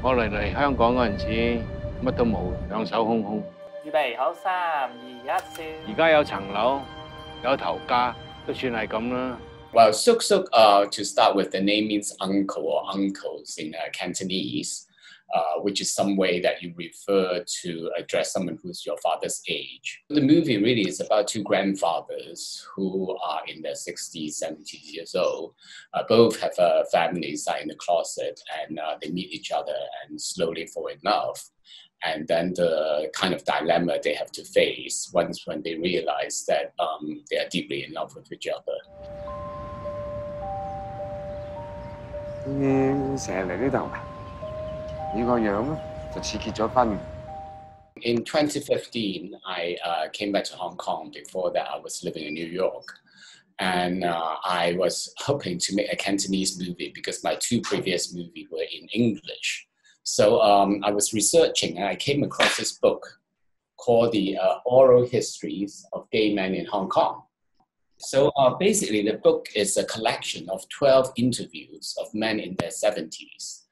我嚟香港嗰陣時，乜都冇，兩手空空。預備好，3、2、1，笑。而家有層樓，有頭家，都算係咁啦。Well, Suk Suk, to start with, the name means uncle or uncles in Cantonese, which is some way that you refer to address someone who's your father's age. The movie really is about two grandfathers who are in their 60s, 70s years old. Both have families are in the closet, and they meet each other and slowly fall in love. And then the kind of dilemma they have to face once when they realize that they are deeply in love with each other. 成日嚟呢度啊？你個樣咧就似結咗婚。In 2015, I came back to Hong Kong. Before that, I was living in New York. And I was hoping to make a Cantonese movie because my two previous movies were in English. So I was researching and I came across this book called The Oral Histories of Gay Men in Hong Kong. So basically the book is a collection of 12 interviews of men in their 70s.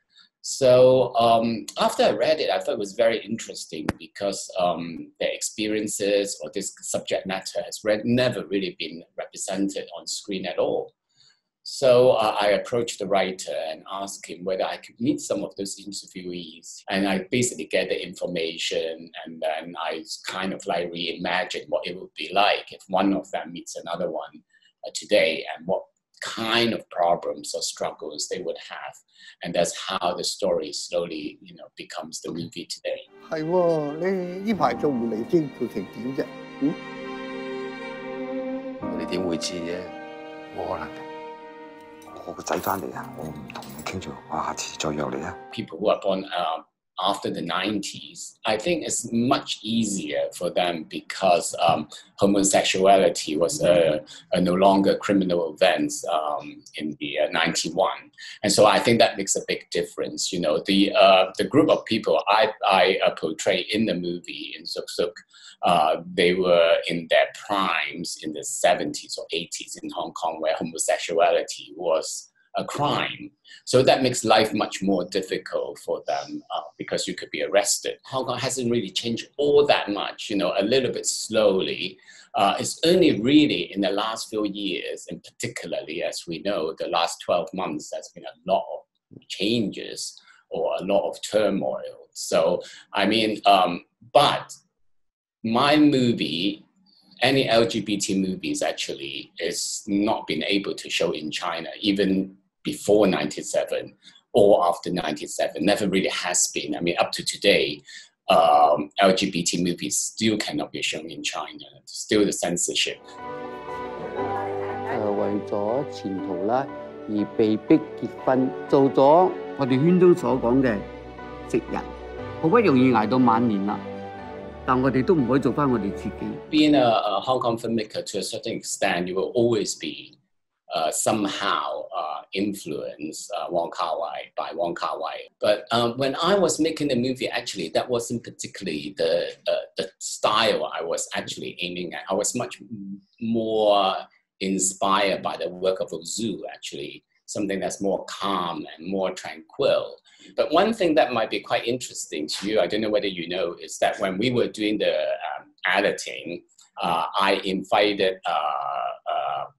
So after I read it, I thought it was very interesting because their experiences or this subject matter has never really been represented on screen at all. So I approached the writer and asked him whether I could meet some of those interviewees. And I basically get the information, and then I kind of like reimagine what it would be like if one of them meets another one today, and what kind of problems or struggles they would have. And that's how the story slowly, becomes the movie today. 係喎，你呢排做狐狸精做成點啫？你點會知啫？冇可能。我個仔翻嚟啊，我唔同你傾住，我下次再約你啊。People who are born after the 90s, I think it's much easier for them because homosexuality was a no longer criminal offense in the 91. And so I think that makes a big difference. The group of people I portray in the movie in Suk Suk, they were in their primes in the 70s or 80s in Hong Kong, where homosexuality was a crime. So that makes life much more difficult for them because you could be arrested. Hong Kong hasn't really changed all that much, a little bit slowly. It's only really in the last few years, and particularly, as we know, the last 12 months, there's been a lot of changes or a lot of turmoil. So, but my movie, any LGBT movies actually, is not been able to show in China, even before 97 or after 97, never really has been. Up to today, LGBT movies still cannot be shown in China, still the censorship. 為咗前途啦，而被逼結婚，做咗我哋圈中所講嘅直人，好不容易捱到晚年啦。但我哋都唔可以做返我哋自己。Being a Hong Kong filmmaker, to a certain extent, you will always be somehow influenced by Wong Kar-wai. But when I was making the movie, actually, that wasn't particularly the style I was actually aiming at. I was much more inspired by the work of Ozu, actually, something that's more calm and more tranquil. But one thing that might be quite interesting to you, I don't know whether you know, is that when we were doing the editing, I invited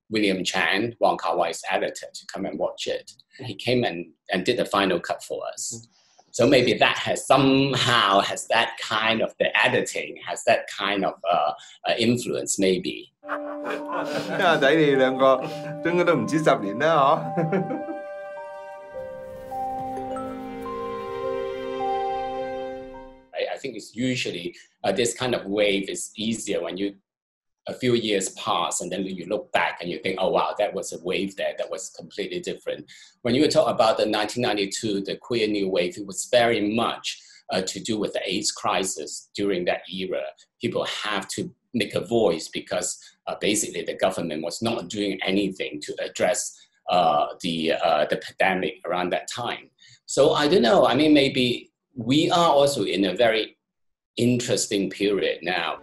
William Chan, Wong Kar-wai's editor, to come and watch it. He came and did the final cut for us. So maybe that that kind of, the editing has that kind of influence, maybe. 阿仔你兩個應該都唔止10年啦，嗬。I think it's usually this kind of wave is easier when a few years pass and then you look back and you think, oh wow, that was a wave there that was completely different. When you talk about the 1992, the queer new wave, it was very much to do with the AIDS crisis during that era. People have to make a voice because basically the government was not doing anything to address the pandemic around that time. So I don't know, maybe we are also in a very interesting period now.